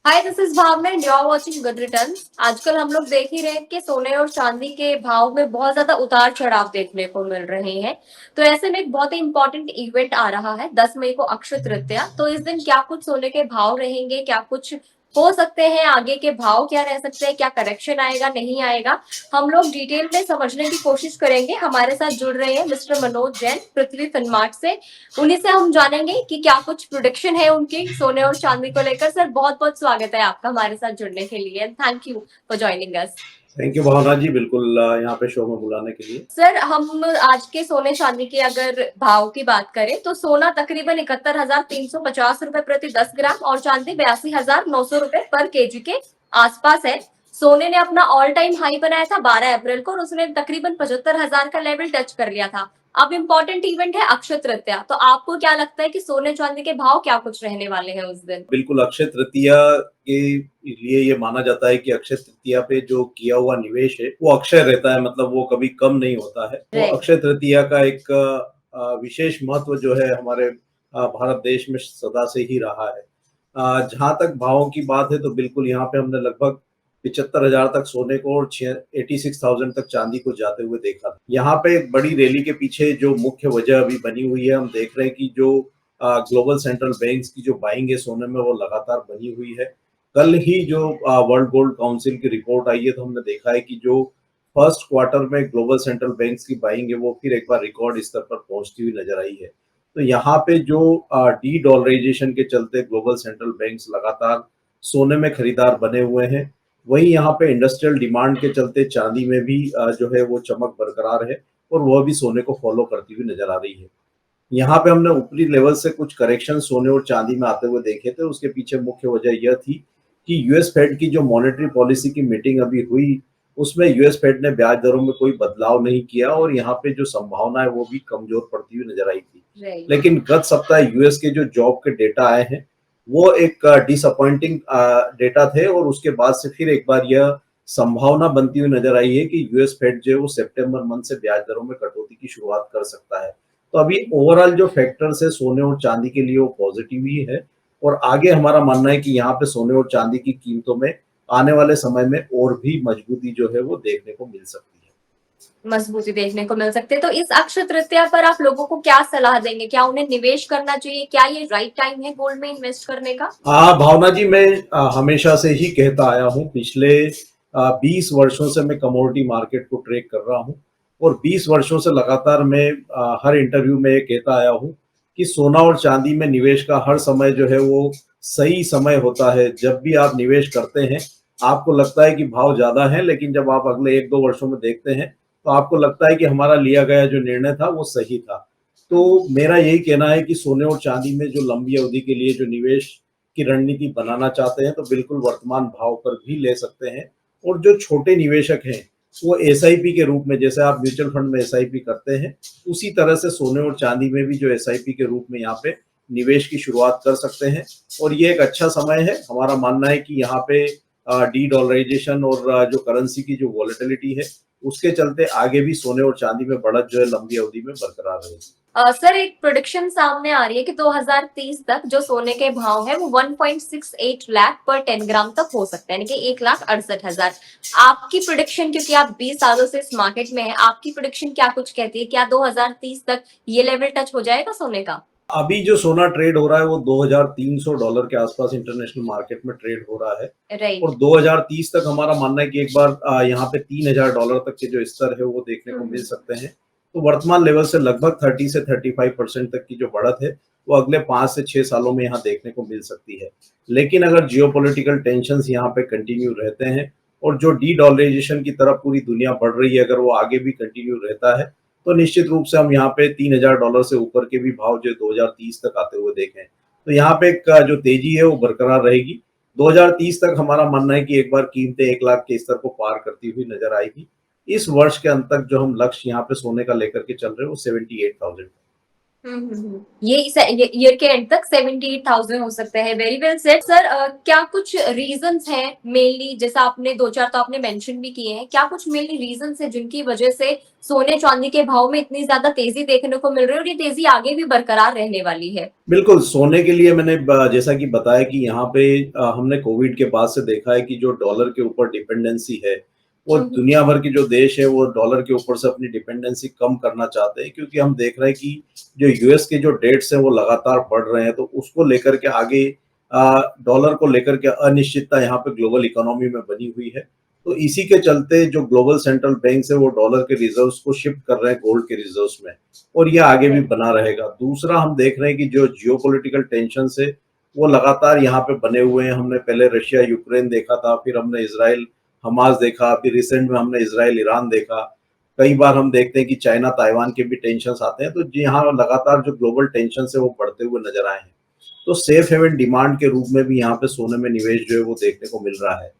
Hi, this is Bhavna and you are watching Good Returns. आजकल हम लोग देख ही रहे हैं कि सोने और चांदी के भाव में बहुत ज्यादा उतार चढ़ाव देखने को मिल रहे हैं। तो ऐसे में एक बहुत ही इंपॉर्टेंट इवेंट आ रहा है 10 मई को, अक्षय तृतीया। तो इस दिन क्या कुछ सोने के भाव रहेंगे, क्या कुछ हो सकते हैं, आगे के भाव क्या रह सकते हैं, क्या करेक्शन आएगा नहीं आएगा, हम लोग डिटेल में समझने की कोशिश करेंगे। हमारे साथ जुड़ रहे हैं मिस्टर मनोज जैन पृथ्वी फिनमार्ट से। उन्हीं से हम जानेंगे कि क्या कुछ प्रोडिक्शन है उनकी सोने और चांदी को लेकर। सर, बहुत बहुत स्वागत है आपका हमारे साथ जुड़ने के लिए। Thank you for joining us. Thank you Bhavna ji, बिल्कुल यहाँ पे शो में बुलाने के लिए। सर, हम आज के सोने चांदी के अगर भाव की बात करें तो सोना तकरीबन 71,350 रुपए प्रति 10 ग्राम और चांदी 82,900 रुपए पर केजी के आसपास है। सोने ने अपना ऑल टाइम हाई बनाया था 12 अप्रैल को और उसने तकरीबन 75,000 का लेवल टच कर लिया था। अब इम्पोर्टेंट इवेंट है अक्षय तृतीया, तो आपको क्या लगता है कि सोने चांदी के भाव क्या कुछ रहने वाले हैं उस दिन? बिल्कुल, अक्षय तृतीया के लिए ये माना जाता है कि अक्षय तृतीया पे जो किया हुआ निवेश है वो अक्षय रहता है, मतलब वो कभी कम नहीं होता है। तो राइट। अक्षय तृतीया का एक विशेष महत्व जो है हमारे भारत देश में सदा से ही रहा है। जहाँ तक भावों की बात है तो बिल्कुल यहाँ पे हमने लगभग 75,000 तक सोने को और 86,000 तक चांदी को जाते हुए देखा था। यहाँ पे एक बड़ी रैली के पीछे जो मुख्य वजह अभी बनी हुई है, हम देख रहे हैं कि जो ग्लोबल सेंट्रल बैंक्स की जो बाइंग है सोने में वो लगातार बनी हुई है। कल ही जो वर्ल्ड गोल्ड काउंसिल की रिपोर्ट आई है तो हमने देखा है कि जो फर्स्ट क्वार्टर में ग्लोबल सेंट्रल बैंक्स की बाइंग है वो फिर एक बार रिकॉर्ड स्तर पर पहुंचती हुई नजर आई है। तो यहाँ पे जो डी डॉलराइजेशन के चलते ग्लोबल सेंट्रल बैंक्स लगातार सोने में खरीदार बने हुए हैं, वहीं यहाँ पे इंडस्ट्रियल डिमांड के चलते चांदी में भी जो है वो चमक बरकरार है और वह भी सोने को फॉलो करती हुई नजर आ रही है। यहाँ पे हमने ऊपरी लेवल से कुछ करेक्शन सोने और चांदी में आते हुए देखे थे। उसके पीछे मुख्य वजह यह थी कि यूएस फेड की जो मॉनेटरी पॉलिसी की मीटिंग अभी हुई, उसमें यूएस फेड ने ब्याज दरों में कोई बदलाव नहीं किया और यहाँ पे जो संभावना है वो भी कमजोर पड़ती हुई नजर आई थी। राइट। लेकिन गत सप्ताह यूएस के जो जॉब के डेटा आए हैं वो एक डिसअपॉइंटिंग डेटा थे और उसके बाद से फिर एक बार यह संभावना बनती हुई नजर आई है कि यूएस फेड जो है वो सितंबर मंथ से ब्याज दरों में कटौती की शुरुआत कर सकता है। तो अभी ओवरऑल जो फैक्टर्स है सोने और चांदी के लिए वो पॉजिटिव ही है और आगे हमारा मानना है कि यहाँ पे सोने और चांदी की कीमतों में आने वाले समय में और भी मजबूती जो है वो देखने को मिल सकती है। मजबूती देखने को मिल सकते हैं। तो इस अक्षय तृतीया पर आप लोगों को क्या सलाह देंगे? क्या उन्हें निवेश करना चाहिए? क्या ये राइट टाइम है गोल्ड में इन्वेस्ट करने का? भावना जी, मैं हमेशा से ही कहता आया हूँ, पिछले 20 वर्षों से मैं कमोडिटी मार्केट को ट्रेक कर रहा हूँ और 20 वर्षों से लगातार मैं हर इंटरव्यू में ये कहता आया हूँ कि सोना और चांदी में निवेश का हर समय जो है वो सही समय होता है। जब भी आप निवेश करते हैं आपको लगता है कि भाव ज्यादा है, लेकिन जब आप अगले 1-2 वर्षों में देखते हैं तो आपको लगता है कि हमारा लिया गया जो निर्णय था वो सही था। तो मेरा यही कहना है कि सोने और चांदी में जो लंबी अवधि के लिए जो निवेश की रणनीति बनाना चाहते हैं तो बिल्कुल वर्तमान भाव पर भी ले सकते हैं। और जो छोटे निवेशक हैं वो एसआईपी के रूप में, जैसे आप म्यूचुअल फंड में एसआईपी करते हैं, उसी तरह से सोने और चांदी में भी जो एसआईपी के रूप में यहाँ पे निवेश की शुरुआत कर सकते हैं। और ये एक अच्छा समय है। हमारा मानना है कि यहाँ पे डी डॉलराइजेशन और जो करेंसी की जो वॉलेटिलिटी है उसके चलते आगे भी सोने और चांदी में बढ़त जो है लंबी अवधि में बरकरार रहेगी। सर, एक प्रोडिक्शन सामने आ रही है कि 2030 तक जो सोने के भाव है वो 1.68 लाख पर 10 ग्राम तक हो सकता है, यानी कि 1,68,000। आपकी प्रोडिक्शन, क्योंकि आप 20 सालों से इस मार्केट में है, आपकी प्रोडिक्शन क्या कुछ कहती है? क्या 2030 तक ये लेवल टच हो जाएगा सोने का? अभी जो सोना ट्रेड हो रहा है वो $2,300 के आसपास इंटरनेशनल मार्केट में ट्रेड हो रहा है राइट। और 2030 तक हमारा मानना है कि एक बार यहाँ पे $3,000 तक के जो स्तर है वो देखने को मिल सकते हैं। तो वर्तमान लेवल से लगभग 30 से 35% तक की जो बढ़त है वो अगले 5 से 6 सालों में यहाँ देखने को मिल सकती है। लेकिन अगर जियोपॉलिटिकल टेंशन यहाँ पे कंटिन्यू रहते हैं और जो डी डॉलराइजेशन की तरफ पूरी दुनिया बढ़ रही है, अगर वो आगे भी कंटिन्यू रहता है तो निश्चित रूप से हम यहाँ पे $3,000 से ऊपर के भी भाव जो 2030 तक आते हुए देखें तो यहाँ पे एक जो तेजी है वो बरकरार रहेगी। 2030 तक हमारा मानना है कि एक बार कीमतें 1 लाख के स्तर को पार करती हुई नजर आएगी। इस वर्ष के अंत तक जो हम लक्ष्य यहाँ पे सोने का लेकर के चल रहे हैं वो 78,000। ये ईयर के एंड तक 78,000 हो सकता है। Very well said sir. क्या कुछ रीजंस हैं मेनली, जैसा आपने दो चार तो आपने मेंशन भी किए हैं, क्या कुछ मेनली रीजंस है जिनकी वजह से सोने चांदी के भाव में इतनी ज्यादा तेजी देखने को मिल रही है और ये तेजी आगे भी बरकरार रहने वाली है? बिल्कुल, सोने के लिए मैंने जैसा कि बताया कि यहाँ पे हमने कोविड के बाद से देखा है कि जो डॉलर के ऊपर डिपेंडेंसी है, वो दुनिया भर के जो देश है वो डॉलर के ऊपर से अपनी डिपेंडेंसी कम करना चाहते हैं, क्योंकि हम देख रहे हैं कि जो यूएस के जो डेट्स हैं वो लगातार बढ़ रहे हैं, तो उसको लेकर के आगे डॉलर को लेकर के अनिश्चितता यहाँ पे ग्लोबल इकोनॉमी में बनी हुई है। तो इसी के चलते जो ग्लोबल सेंट्रल बैंक्स है वो डॉलर के रिजर्व्स को शिफ्ट कर रहे हैं गोल्ड के रिजर्व्स में, और ये आगे भी बना रहेगा। दूसरा, हम देख रहे हैं कि जो जियोपॉलिटिकल टेंशन है वो लगातार यहाँ पे बने हुए हैं। हमने पहले रशिया यूक्रेन देखा था, फिर हमने इसराइल हमास देखा, फिर रिसेंट में हमने इसराइल ईरान देखा। कई बार हम देखते हैं कि चाइना ताइवान के भी टेंशन आते हैं, तो जी हाँ, लगातार जो ग्लोबल टेंशन है वो बढ़ते हुए नजर आए हैं। तो सेफ हेवन डिमांड के रूप में भी यहाँ पे सोने में निवेश जो है वो देखने को मिल रहा है।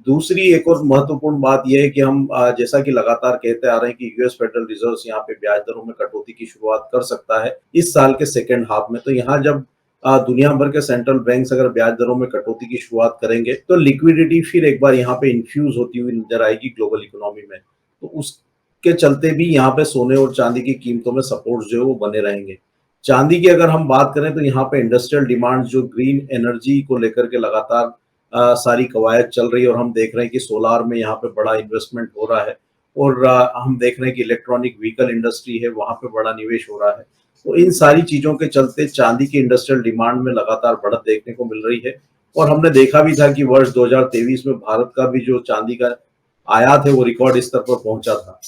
दूसरी एक और महत्वपूर्ण बात यह है कि हम जैसा कि लगातार कहते आ रहे हैं कि यूएस फेडरल रिजर्व यहाँ पे ब्याज दरों में कटौती की शुरुआत कर सकता है इस साल के सेकेंड हाफ में। तो यहाँ जब दुनिया भर के सेंट्रल बैंक्स अगर ब्याज दरों में कटौती की शुरुआत करेंगे तो लिक्विडिटी फिर एक बार यहाँ पे इन्फ्यूज होती हुई नजर आएगी ग्लोबल इकोनॉमी में। तो उसके चलते भी यहाँ पे सोने और चांदी की कीमतों में सपोर्ट जो है वो बने रहेंगे। चांदी की अगर हम बात करें तो यहाँ पे इंडस्ट्रियल डिमांड जो ग्रीन एनर्जी को लेकर के लगातार सारी कवायद चल रही है, और हम देख रहे हैं कि सोलार में यहाँ पे बड़ा इन्वेस्टमेंट हो रहा है, और हम देख रहे हैं कि इलेक्ट्रॉनिक व्हीकल इंडस्ट्री है वहाँ पे बड़ा निवेश हो रहा है। तो इन सारी चीजों के चलते चांदी की इंडस्ट्रियल डिमांड में लगातार बढ़त देखने को मिल रही है। और हमने देखा भी था कि वर्ष 2023 में भारत का भी जो चांदी का आयात है वो रिकॉर्ड स्तर पर पहुंचा था।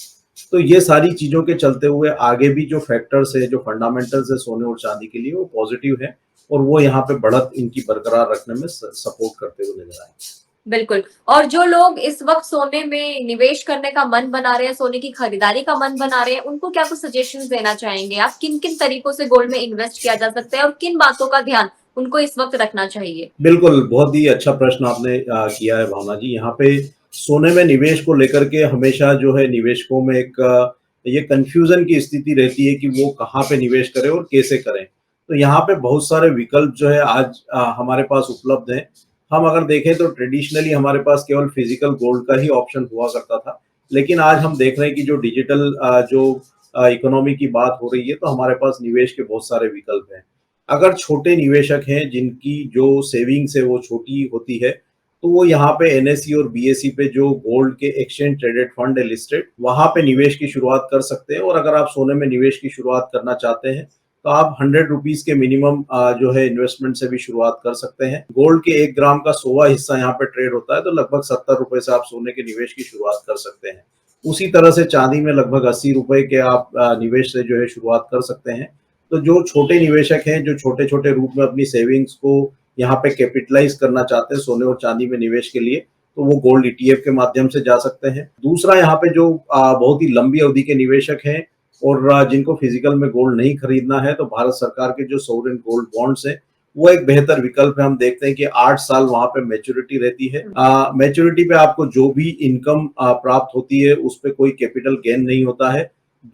तो ये सारी चीजों के चलते हुए आगे भी जो फैक्टर्स है, जो फंडामेंटल्स है सोने और चांदी के लिए, वो पॉजिटिव है, और वो यहाँ पे बढ़त इनकी बरकरार रखने में सपोर्ट करते हुए नजर आए। बिल्कुल। और जो लोग इस वक्त सोने में निवेश करने का मन बना रहे हैं, सोने की खरीदारी का मन बना रहे हैं, उनको क्या कुछ सजेशंस देना चाहेंगे आप? किन किन तरीकों से गोल्ड में इन्वेस्ट किया जा सकता है और किन बातों का ध्यान उनको इस वक्त रखना चाहिए? बिल्कुल, बहुत ही अच्छा प्रश्न आपने किया है भावना जी। यहाँ पे सोने में निवेश को लेकर के हमेशा जो है निवेशकों में एक ये कन्फ्यूजन की स्थिति रहती है कि वो कहाँ पे निवेश करें और कैसे करें। तो यहाँ पे बहुत सारे विकल्प जो है आज हमारे पास उपलब्ध हैं। हम अगर देखें तो ट्रेडिशनली हमारे पास केवल फिजिकल गोल्ड का ही ऑप्शन हुआ करता था, लेकिन आज हम देख रहे हैं कि जो डिजिटल जो इकोनॉमी की बात हो रही है, तो हमारे पास निवेश के बहुत सारे विकल्प हैं। अगर छोटे निवेशक हैं जिनकी जो सेविंग्स है वो छोटी होती है, तो वो यहाँ पे एनएसई और बीएसई पे जो गोल्ड के एक्सचेंज ट्रेडेड फंड है लिस्टेड, वहां पे निवेश की शुरुआत कर सकते हैं। और अगर आप सोने में निवेश की शुरुआत करना चाहते हैं तो आप 100 रुपीज के मिनिमम जो है इन्वेस्टमेंट से भी शुरुआत कर सकते हैं। गोल्ड के 1 ग्राम का 100वां हिस्सा यहाँ पे ट्रेड होता है, तो लगभग 70 रुपए से आप सोने के निवेश की शुरुआत कर सकते हैं। उसी तरह से चांदी में लगभग 80 रुपए के आप निवेश से जो है शुरुआत कर सकते हैं। तो जो छोटे निवेशक हैं, जो छोटे छोटे रूप में अपनी सेविंग्स को यहाँ पे कैपिटलाइज करना चाहते हैं सोने और चांदी में निवेश के लिए, तो वो गोल्ड ईटीएफ के माध्यम से जा सकते हैं। दूसरा, यहाँ पे जो बहुत ही लंबी अवधि के निवेशक हैं और जिनको फिजिकल में गोल्ड नहीं खरीदना है, तो भारत सरकार के जो सोवरेन गोल्ड बॉन्ड्स हैं वो एक बेहतर विकल्प है। हम देखते हैं कि 8 साल वहां पे मैच्योरिटी रहती है। मैच्योरिटी पे आपको जो भी इनकम प्राप्त होती है उस पर कोई कैपिटल गेन नहीं होता है।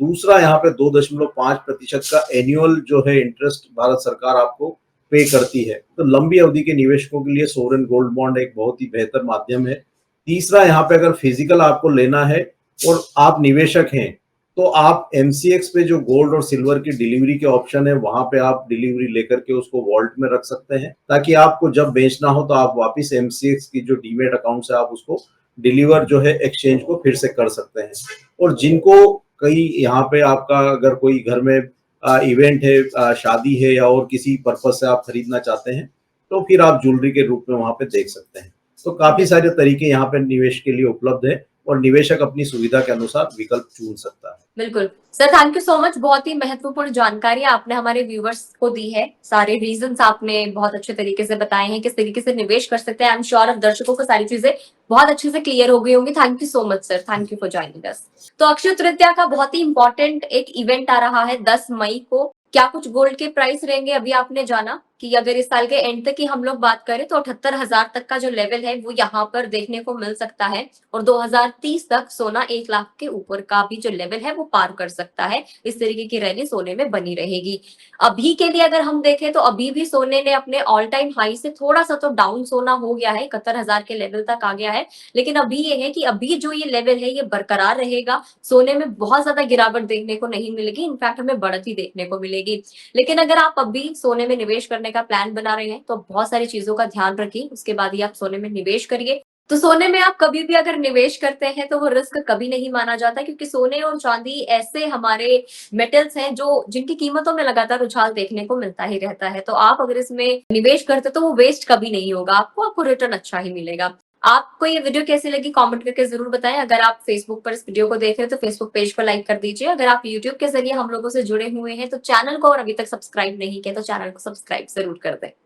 दूसरा, यहाँ पे 2.5% का एनुअल जो है इंटरेस्ट भारत सरकार आपको पे करती है। तो लंबी अवधि के निवेशकों के लिए सोवरेन गोल्ड बॉन्ड एक बहुत ही बेहतर माध्यम है। तीसरा, यहाँ पे अगर फिजिकल आपको लेना है और आप निवेशक हैं, तो आप एमसीएक्स पे जो गोल्ड और सिल्वर की डिलीवरी के ऑप्शन है वहां पे आप डिलीवरी लेकर के उसको वॉल्ट में रख सकते हैं, ताकि आपको जब बेचना हो तो आप वापस एमसीएक्स की जो डीमेट अकाउंट से आप उसको डिलीवर जो है एक्सचेंज को फिर से कर सकते हैं। और जिनको कई यहाँ पे आपका अगर कोई घर में इवेंट है, शादी है या और किसी पर्पज से आप खरीदना चाहते हैं, तो फिर आप ज्वेलरी के रूप में वहां पे देख सकते हैं। तो काफी सारे तरीके यहाँ पे निवेश के लिए उपलब्ध है, और निवेशक अपनी सुविधा के अनुसार विकल्प चुन सकता है। बिल्कुल sir, thank you so much. बहुत ही महत्वपूर्ण जानकारी आपने हमारे व्यूवर्स को दी है। सारे रीजंस आपने बहुत अच्छे तरीके से बताए हैं, किस तरीके से निवेश कर सकते हैं। आई एम श्योर अब दर्शकों को सारी चीजें बहुत अच्छे से क्लियर हो गई होंगी। Thank you so much sir, thank you for joining अस। तो अक्षय तृतीया का बहुत ही इंपॉर्टेंट एक इवेंट आ रहा है 10 मई को। क्या कुछ गोल्ड के प्राइस रहेंगे अभी आपने जाना? कि अगर इस साल के एंड तक की हम लोग बात करें तो 78,000 तक का जो लेवल है वो यहाँ पर देखने को मिल सकता है और 2030 तक सोना 1 लाख के ऊपर का भी जो लेवल है वो पार कर सकता है। इस तरीके की रैली सोने में बनी रहेगी। अभी के लिए अगर हम देखें तो अभी भी सोने ने अपने ऑल टाइम हाई से थोड़ा-सा तो डाउन सोना हो गया है, 71,000 के लेवल तक आ गया है। लेकिन अभी ये है कि अभी जो ये लेवल है ये बरकरार रहेगा। सोने में बहुत ज़्यादा गिरावट देखने को नहीं मिलेगी, इनफैक्ट हमें बढ़त ही देखने को मिलेगी। लेकिन अगर आप अभी सोने में निवेश करने का प्लान बना रहे हैं, तो बहुत सारी चीज़ों का ध्यान रखिए, उसके बाद ही आप सोने में निवेश करिए। तो सोने में आप कभी भी अगर निवेश करते हैं तो वो रिस्क कभी नहीं माना जाता, क्योंकि सोने और चांदी ऐसे हमारे मेटल्स हैं जो जिनकी कीमतों में लगातार उछाल देखने को मिलता ही रहता है। तो आप अगर इसमें निवेश करते तो वो वेस्ट कभी नहीं होगा, आपको रिटर्न अच्छा ही मिलेगा। आपको ये वीडियो कैसी लगी कमेंट करके जरूर बताएं। अगर आप फेसबुक पर इस वीडियो को देख रहे हैं तो फेसबुक पेज को लाइक कर दीजिए। अगर आप यूट्यूब के जरिए हम लोगों से जुड़े हुए हैं तो चैनल को और अभी तक सब्सक्राइब नहीं किया तो चैनल को सब्सक्राइब जरूर कर दें।